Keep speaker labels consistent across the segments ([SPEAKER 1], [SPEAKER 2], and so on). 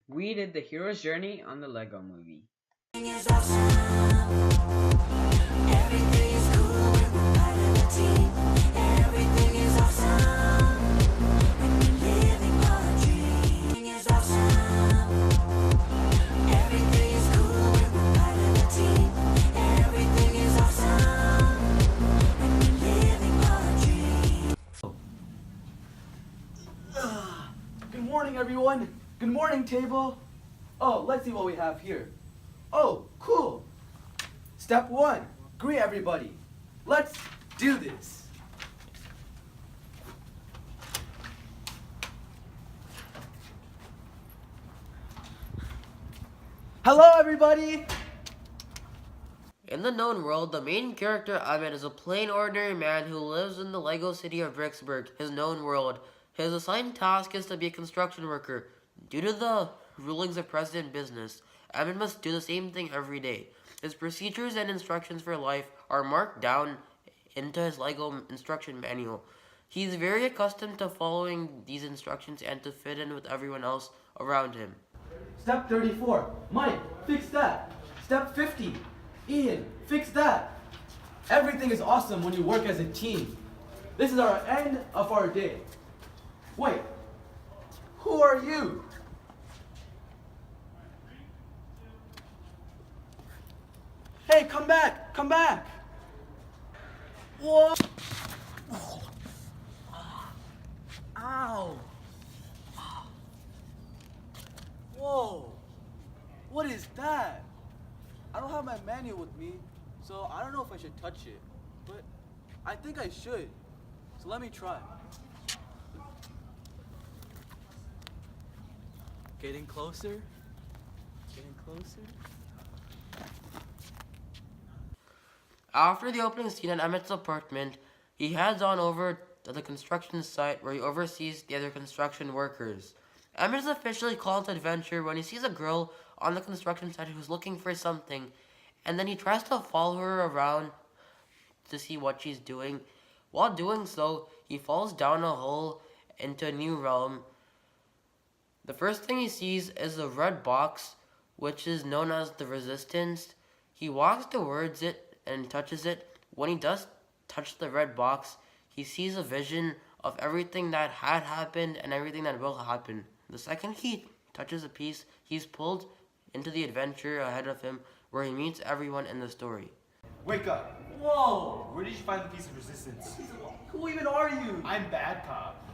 [SPEAKER 1] We did the hero's journey on the Lego movie.
[SPEAKER 2] Is awesome. Everything is cool when we're part of a team. Everything is awesome when we're living our dream. Everything is awesome. Everything is cool when we're part of a team. Everything is awesome when we're living our dream.
[SPEAKER 3] Good morning, everyone. Good morning, table. Oh, let's see what we have here. Oh, cool. Step 1, greet everybody. Let's do this. Hello, everybody.
[SPEAKER 4] In the known world, the main character Emmet is a plain ordinary man who lives in the Lego city of Bricksburg, his known world. His assigned task is to be a construction worker. Due to the rulings of President Business, Emmet must do the same thing every day. His procedures and instructions for life are marked down into his Lego instruction manual. He's very accustomed to following these instructions and to fit in with everyone else around him.
[SPEAKER 3] Step 34, Mike, fix that. Step 50, Ian, fix that. Everything is awesome when you work as a team. This is our end of our day. Wait, who are you? Hey, come back, come back. Whoa. Ow. Whoa. What is that? I don't have my manual with me, so I don't know if I should touch it. But I think I should. So let me try. Getting closer. Getting closer.
[SPEAKER 4] After the opening scene at Emmet's apartment, he heads on over to the construction site where he oversees the other construction workers. Emmet is officially called to adventure when he sees a girl on the construction site who's looking for something, and then he tries to follow her around to see what she's doing. While doing so, he falls down a hole into a new realm. The first thing he sees is a red box, which is known as the Resistance. He walks towards it and touches it. When he does touch the red box, he sees a vision of everything that had happened and everything that will happen. The second he touches a piece, he's pulled into the adventure ahead of him where he meets everyone in the story.
[SPEAKER 5] Wake up!
[SPEAKER 3] Whoa!
[SPEAKER 5] Where did you find the piece of resistance?
[SPEAKER 3] Who even are you?
[SPEAKER 5] I'm bad cop.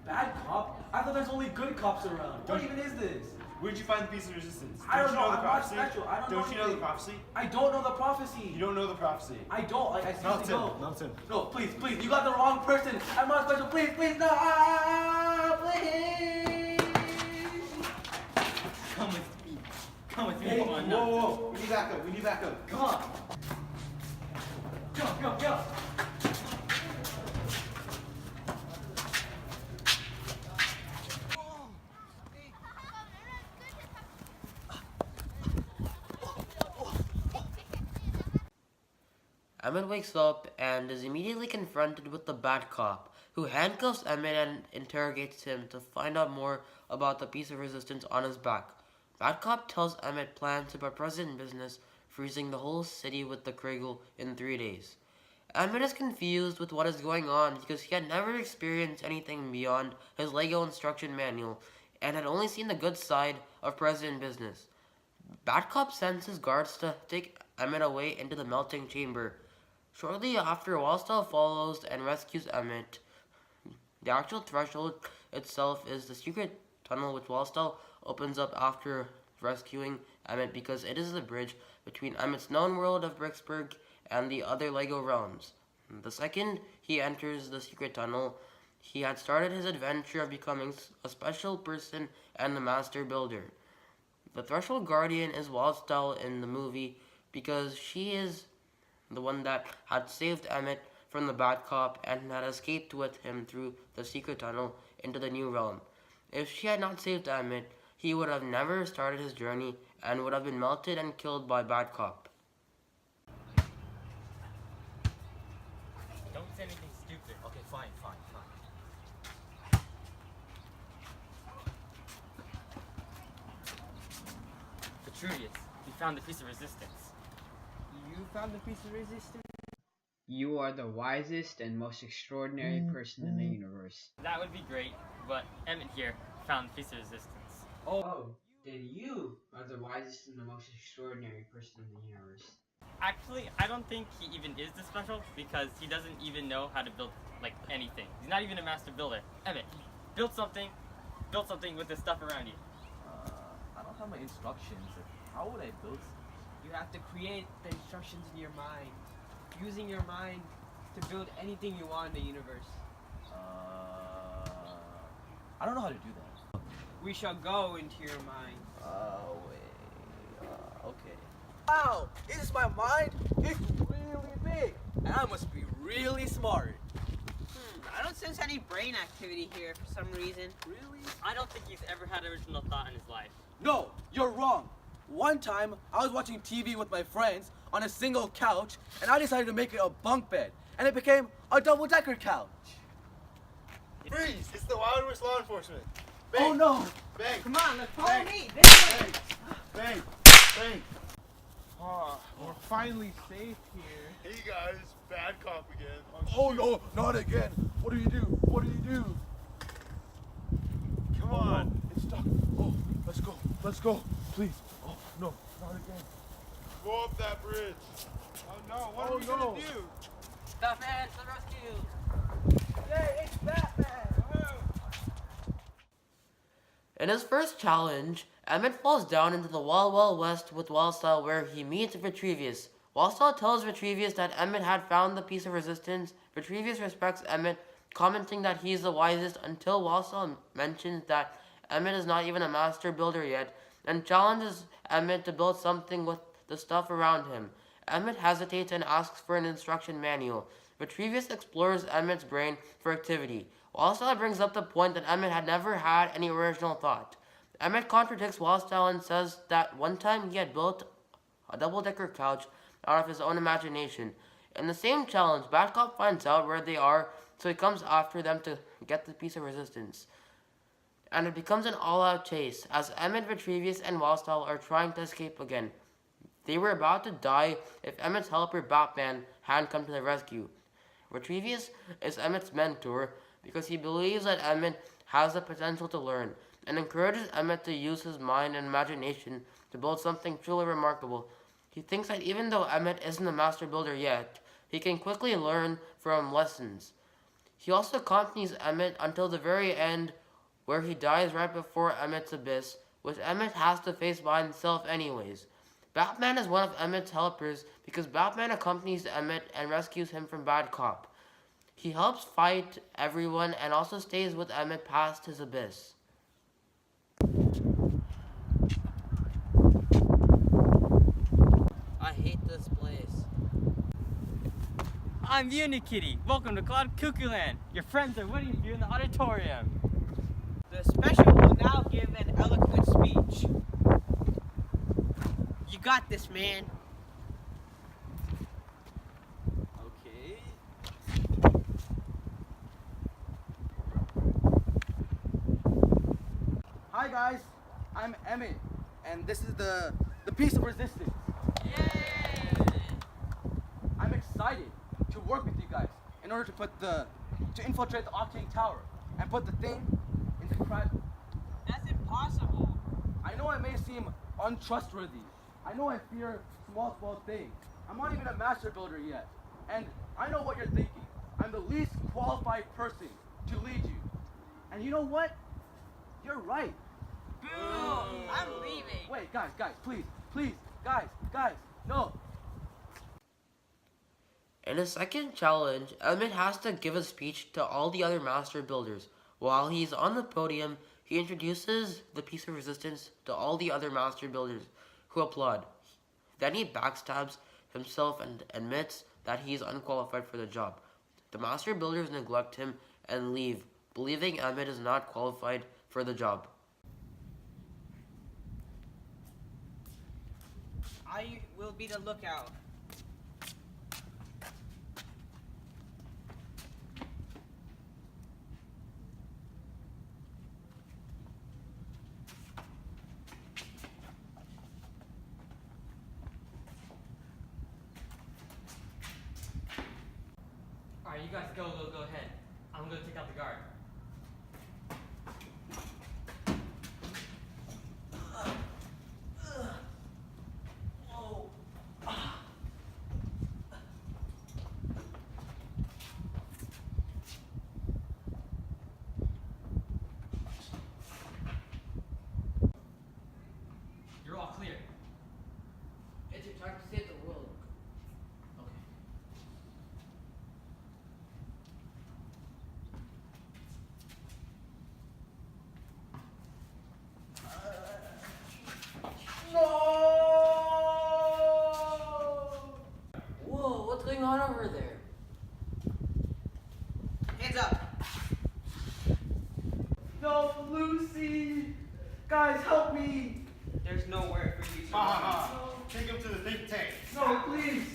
[SPEAKER 3] Bad cop? I thought there's only good cops around. What even is this?
[SPEAKER 5] Where did you find the piece of resistance?
[SPEAKER 3] I don't
[SPEAKER 5] you
[SPEAKER 3] know.
[SPEAKER 5] the
[SPEAKER 3] I'm not
[SPEAKER 5] prophecy?
[SPEAKER 3] special. I don't know
[SPEAKER 5] you know the
[SPEAKER 3] anything.
[SPEAKER 5] prophecy?
[SPEAKER 3] I don't know the prophecy.
[SPEAKER 5] You don't know the prophecy.
[SPEAKER 3] I don't. Like, I seriously don't.
[SPEAKER 5] Melton.
[SPEAKER 3] No, please, please. You got the wrong person. I'm not special. Please, please, no. Please.
[SPEAKER 5] Come with me. Come with me.
[SPEAKER 3] Hey,
[SPEAKER 5] Come on,
[SPEAKER 3] whoa.
[SPEAKER 5] We need backup. We need backup.
[SPEAKER 3] Come on. Go, go, go.
[SPEAKER 4] Emmet wakes up and is immediately confronted with the bad cop, who handcuffs Emmet and interrogates him to find out more about the piece of resistance on his back. Bad cop tells Emmet plans to put President Business, freezing the whole city with the Kragel in 3 days. Emmet is confused with what is going on because he had never experienced anything beyond his Lego instruction manual and had only seen the good side of President Business. Bad Cop sends his guards to take Emmet away into the melting chamber. Shortly after, Wallstall follows and rescues Emmet. The actual threshold itself is the secret tunnel which Wallstall opens up after rescuing Emmet because it is the bridge between Emmet's known world of Bricksburg and the other Lego realms. The second he enters the secret tunnel, he had started his adventure of becoming a special person and a master builder. The Threshold Guardian is Wallstall in the movie because she is the one that had saved Emmet from the bad cop and had escaped with him through the secret tunnel into the new realm. If she had not saved Emmet, he would have never started his journey and would have been melted and killed by bad cop.
[SPEAKER 6] Don't say anything stupid. Okay, fine, fine, fine. Vitruvius, we found the piece of resistance.
[SPEAKER 7] You found the piece of resistance?
[SPEAKER 1] You are the wisest and most extraordinary person in the universe.
[SPEAKER 6] That would be great, but Emmet here found the piece of resistance.
[SPEAKER 1] Oh, then you are the wisest and the most extraordinary person in the universe.
[SPEAKER 6] Actually, I don't think he even is this special because he doesn't even know how to build like anything. He's not even a master builder. Emmet, build something with the stuff around you.
[SPEAKER 7] I don't have my instructions. How would I build?
[SPEAKER 8] You have to create the instructions in your mind, using your mind to build anything you want in the universe.
[SPEAKER 7] I don't know how to do that.
[SPEAKER 8] We shall go into your mind.
[SPEAKER 7] Wait. Okay. Wow, this is my mind. It's really big, and I must be really smart.
[SPEAKER 8] I don't sense any brain activity here for some reason.
[SPEAKER 7] Really?
[SPEAKER 6] I don't think he's ever had original thought in his life.
[SPEAKER 3] No, you're wrong. One time, I was watching TV with my friends on a single couch, and I decided to make it a bunk bed, and it became a double-decker couch.
[SPEAKER 5] Freeze! It's the Wild West law enforcement.
[SPEAKER 3] Oh no!
[SPEAKER 5] Bang!
[SPEAKER 8] Come on, let's follow me.
[SPEAKER 5] Bang! Bang! Bang!
[SPEAKER 9] We're finally safe here.
[SPEAKER 5] Hey guys, bad cop again.
[SPEAKER 9] Oh no, not again. What do you do? What do you do?
[SPEAKER 5] Come
[SPEAKER 9] Oh,
[SPEAKER 5] on.
[SPEAKER 9] no, it's stuck. Oh, let's go. Let's go. Please. Oh, no, not again.
[SPEAKER 5] Go up that bridge.
[SPEAKER 9] Oh no, what are we gonna do?
[SPEAKER 4] Batman to the rescue!
[SPEAKER 3] Hey, it's Batman!
[SPEAKER 4] In his first challenge, Emmet falls down into the Wild Wild West with Wildstyle where he meets Vitruvius. Wildstyle tells Vitruvius that Emmet had found the piece of resistance. Vitruvius respects Emmet, commenting that he's the wisest until Wildstyle mentions that Emmet is not even a master builder yet and challenges Emmet to build something with the stuff around him. Emmet hesitates and asks for an instruction manual. Vitruvius explores Emmet's brain for activity. Wildstyle brings up the point that Emmet had never had any original thought. Emmet contradicts Wildstyle and says that one time he had built a double-decker couch out of his own imagination. In the same challenge, Bad Cop finds out where they are, so he comes after them to get the piece of resistance. And it becomes an all-out chase, as Emmet, Vitruvius, and Wildstyle are trying to escape again. They were about to die if Emmet's helper Batman hadn't come to the rescue. Vitruvius is Emmet's mentor because he believes that Emmet has the potential to learn, and encourages Emmet to use his mind and imagination to build something truly remarkable. He thinks that even though Emmet isn't a master builder yet, he can quickly learn from lessons. He also accompanies Emmet until the very end, where he dies right before Emmet's abyss, which Emmet has to face by himself anyways. Batman is one of Emmet's helpers because Batman accompanies Emmet and rescues him from Bad Cop. He helps fight everyone and also stays with Emmet past his abyss.
[SPEAKER 8] I hate this place.
[SPEAKER 6] I'm the Unikitty. Welcome to Cloud Cuckoo Land. Your friends are waiting for you in the auditorium.
[SPEAKER 8] The special will now give an eloquent speech. You got this, man.
[SPEAKER 7] Okay.
[SPEAKER 3] Hi guys, I'm Emmet, and this is the piece of resistance. I'm excited to work with you guys in order to infiltrate the Octane Tower and put the thing in the crack.
[SPEAKER 8] That's impossible.
[SPEAKER 3] I know I may seem untrustworthy. I know I fear small things. I'm not even a master builder yet. And I know what you're thinking. I'm the least qualified person to lead you. And you know what? You're right.
[SPEAKER 8] Boo! I'm leaving.
[SPEAKER 3] Wait, guys, please, guys, no.
[SPEAKER 4] In his second challenge, Emmet has to give a speech to all the other master builders. While he's on the podium, he introduces the piece of resistance to all the other master builders, who applaud. Then he backstabs himself and admits that he's unqualified for the job. The master builders neglect him and leave, believing Emmet is not qualified for the job.
[SPEAKER 8] I will be the lookout.
[SPEAKER 6] you guys go ahead. I'm gonna take out the guard. You're all clear.
[SPEAKER 4] It's your time to save the world. Okay. Whoa, what's going on over there?
[SPEAKER 8] Hands up.
[SPEAKER 3] No, Lucy! Guys, help me!
[SPEAKER 8] There's nowhere for you to
[SPEAKER 5] Ha
[SPEAKER 8] run.
[SPEAKER 5] ha ha. Take him to the think tank.
[SPEAKER 3] No, please!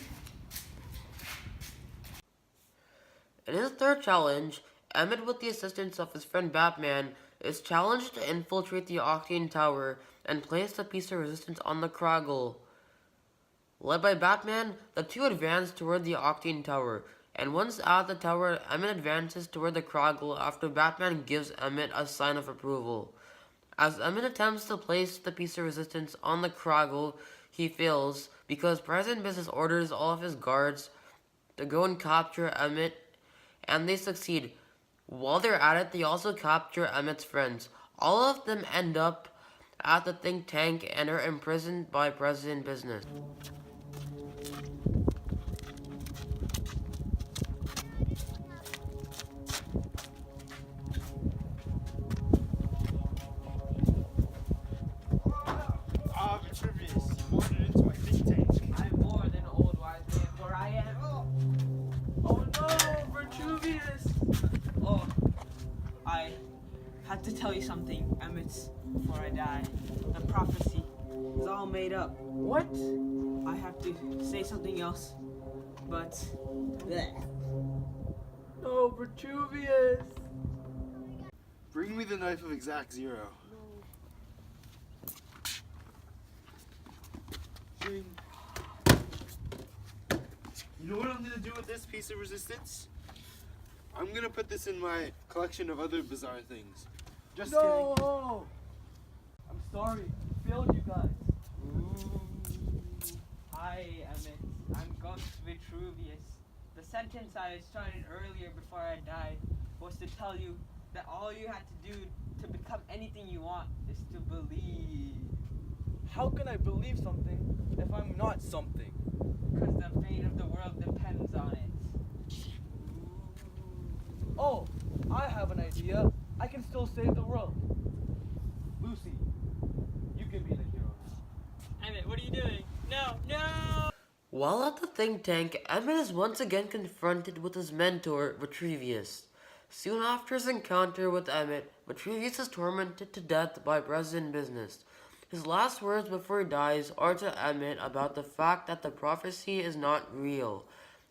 [SPEAKER 4] In his third challenge, Emmet, with the assistance of his friend Batman, is challenged to infiltrate the Octane Tower and place a piece of resistance on the Kraggle. Led by Batman, the two advance toward the Octane Tower, and once at the tower, Emmet advances toward the Kraggle after Batman gives Emmet a sign of approval. As Emmet attempts to place the piece of resistance on the Kraggle, he fails because President Business orders all of his guards to go and capture Emmet, and they succeed. While they're at it, they also capture Emmet's friends. All of them end up at the think tank and are imprisoned by President Business.
[SPEAKER 5] Ah, Vitruvius, you wandered into my think tank.
[SPEAKER 8] I'm more than old wise man, for I am.
[SPEAKER 3] Oh no, Vitruvius!
[SPEAKER 8] Oh, I have to tell you something, Emmet, before I die. The prophecy is all made up.
[SPEAKER 3] What?
[SPEAKER 8] I have to say something else, but bleh.
[SPEAKER 3] No, Vitruvius!
[SPEAKER 5] Bring me the knife of exact zero. Ding. You know what I'm gonna do with this piece of resistance? I'm gonna put this in my collection of other bizarre things. Just kidding.
[SPEAKER 3] No! I'm sorry. I failed you guys.
[SPEAKER 8] Hi, Emmet. I'm Ghost Vitruvius. The sentence I started earlier before I died was to tell you that all you had to do to become anything you want is to believe.
[SPEAKER 3] How can I believe something if I'm not something?
[SPEAKER 8] Because the fate of the world depends on it.
[SPEAKER 3] Oh, I have an idea. I can still save the world. Lucy, you can be the hero now.
[SPEAKER 6] Emmet, what are you doing? No!
[SPEAKER 4] While at the think tank, Emmet is once again confronted with his mentor, Vitruvius. Soon after his encounter with Emmet, Vitruvius is tormented to death by President Business. His last words before he dies are to Emmet about the fact that the prophecy is not real.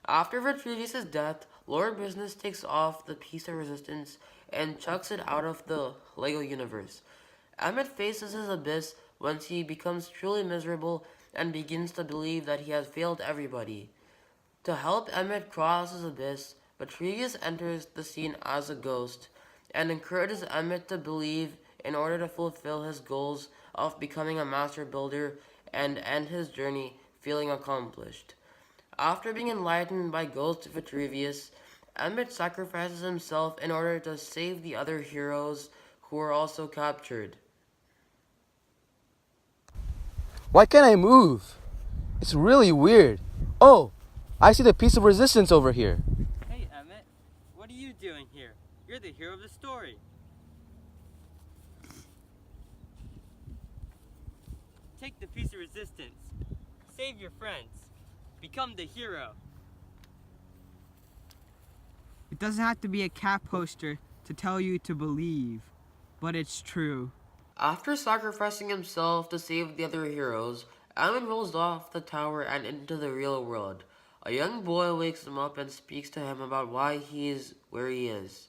[SPEAKER 4] After Vitruvius' death, Lord Business takes off the piece of resistance and chucks it out of the Lego universe. Emmet faces his abyss once he becomes truly miserable and begins to believe that he has failed everybody. To help Emmet cross his abyss, Vitruvius enters the scene as a ghost and encourages Emmet to believe in order to fulfill his goals of becoming a master builder and end his journey feeling accomplished. After being enlightened by Ghost Vitruvius, Emmet sacrifices himself in order to save the other heroes who are also captured.
[SPEAKER 3] Why can't I move? It's really weird. Oh, I see the piece of resistance over here.
[SPEAKER 6] Hey, Emmet, what are you doing here? You're the hero of the story. Take the piece of resistance. Save your friends. Become the hero.
[SPEAKER 8] It doesn't have to be a cat poster to tell you to believe, but it's true.
[SPEAKER 4] After sacrificing himself to save the other heroes, Emmet rolls off the tower and into the real world. A young boy wakes him up and speaks to him about why he is where he is.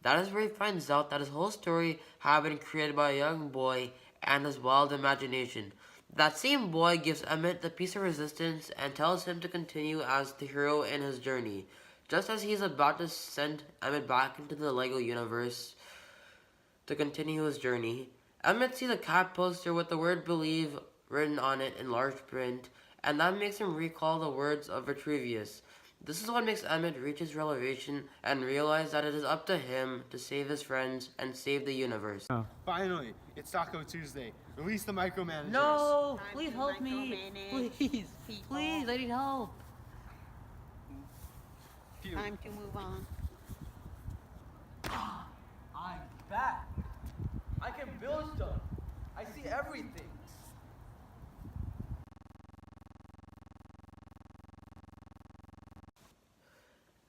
[SPEAKER 4] That is where he finds out that his whole story had been created by a young boy and his wild imagination. That same boy gives Emmet the piece of resistance and tells him to continue as the hero in his journey. Just as he's about to send Emmet back into the Lego universe to continue his journey, Emmet sees a cat poster with the word believe written on it in large print, and that makes him recall the words of Vitruvius. This is what makes Emmet reach his realization and realize that it is up to him to save his friends and save the universe.
[SPEAKER 5] Finally, it's Taco Tuesday. Release the micromanagers.
[SPEAKER 4] No! Please help me! Please! Please, I need help!
[SPEAKER 5] Phew.
[SPEAKER 10] Time to move on.
[SPEAKER 3] I'm back. I can build stuff. I see everything.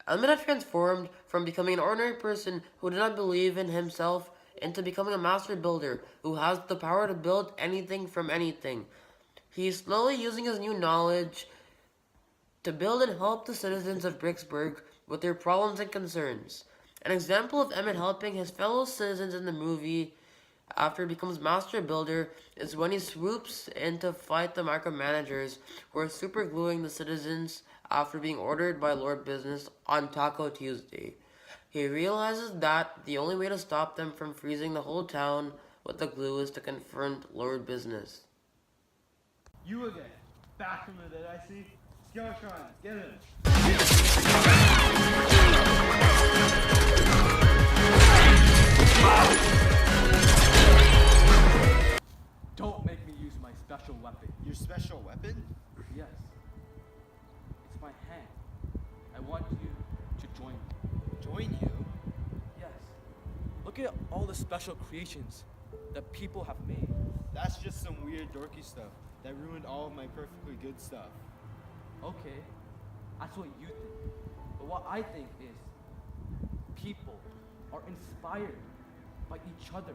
[SPEAKER 4] Emmet had transformed from becoming an ordinary person who did not believe in himself into becoming a master builder who has the power to build anything from anything. He is slowly using his new knowledge to build and help the citizens of Bricksburg with their problems and concerns. An example of Emmet helping his fellow citizens in the movie after he becomes master builder is when he swoops in to fight the micromanagers who are super gluing the citizens after being ordered by Lord Business on Taco Tuesday. He realizes that the only way to stop them from freezing the whole town with the glue is to confront Lord Business.
[SPEAKER 9] You again. Back from the dead, I see. Skeletron, get him.
[SPEAKER 3] Don't make me use my special weapon.
[SPEAKER 5] Your special weapon?
[SPEAKER 3] Yes. It's my hand. I want you to join me.
[SPEAKER 5] Join you?
[SPEAKER 3] Yes. Look at all the special creations that people have made.
[SPEAKER 5] That's just some weird dorky stuff that ruined all of my perfectly good stuff.
[SPEAKER 3] Okay, that's what you think. But what I think is people are inspired by each other,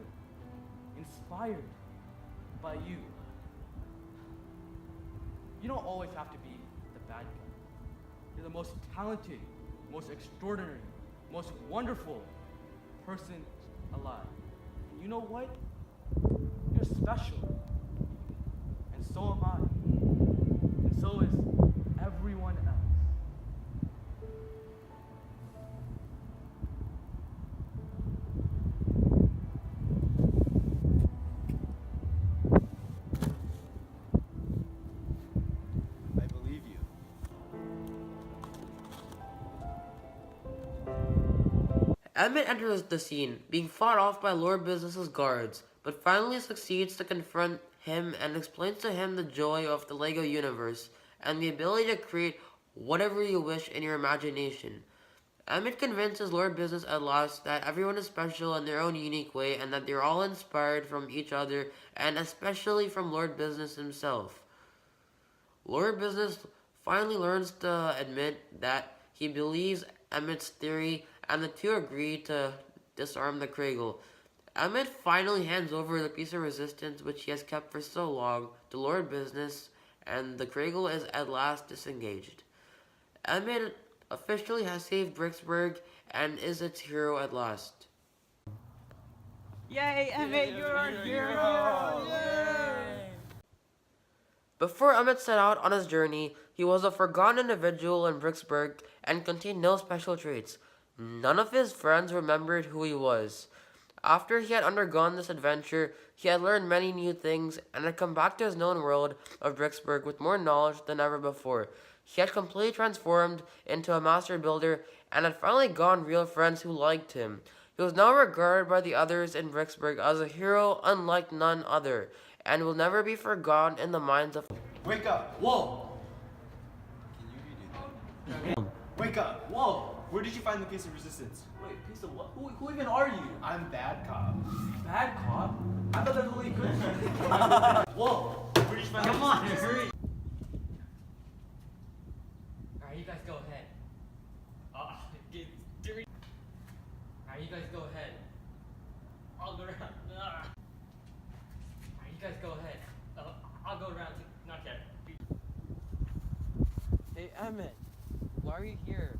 [SPEAKER 3] inspired by you. You don't always have to be the bad guy. You're the most talented, most extraordinary, most wonderful person alive. And you know what? You're special. And so am I. And so is everyone else.
[SPEAKER 5] I believe you.
[SPEAKER 4] Emmet enters the scene, being fought off by Lord Business's guards, but finally succeeds to confront him and explains to him the joy of the Lego universe and the ability to create whatever you wish in your imagination. Emmet convinces Lord Business at last that everyone is special in their own unique way and that they're all inspired from each other and especially from Lord Business himself. Lord Business finally learns to admit that he believes Emmet's theory and the two agree to disarm the Kragel. Emmet finally hands over the piece of resistance which he has kept for so long to Lord Business, and the Kragel is at last disengaged. Emmet officially has saved Bricksburg and is its hero at last.
[SPEAKER 8] Yay, Emmet, you're our hero!
[SPEAKER 4] Before Emmet set out on his journey, he was a forgotten individual in Bricksburg and contained no special traits. None of his friends remembered who he was. After he had undergone this adventure, he had learned many new things and had come back to his known world of Bricksburg with more knowledge than ever before. He had completely transformed into a master builder and had finally gotten real friends who liked him. He was now regarded by the others in Bricksburg as a hero unlike none other, and will never be forgotten in the minds of...
[SPEAKER 5] Wake up!
[SPEAKER 3] Whoa!
[SPEAKER 5] Can you redo that? Wake up!
[SPEAKER 3] Whoa!
[SPEAKER 5] Where did you find the piece of resistance?
[SPEAKER 3] Wait, piece of what? Who even are you?
[SPEAKER 5] I'm bad cop.
[SPEAKER 3] Bad cop? I thought that was really good. Whoa!
[SPEAKER 5] Where did you find
[SPEAKER 1] Come
[SPEAKER 5] the
[SPEAKER 1] on,
[SPEAKER 5] piece of
[SPEAKER 1] hurry.
[SPEAKER 5] resistance?
[SPEAKER 6] Alright, you guys go ahead. Alright, you guys go ahead. I'll go around. Alright, you guys go ahead. I'll go around. Not yet.
[SPEAKER 8] Hey, Emmet, why are you here?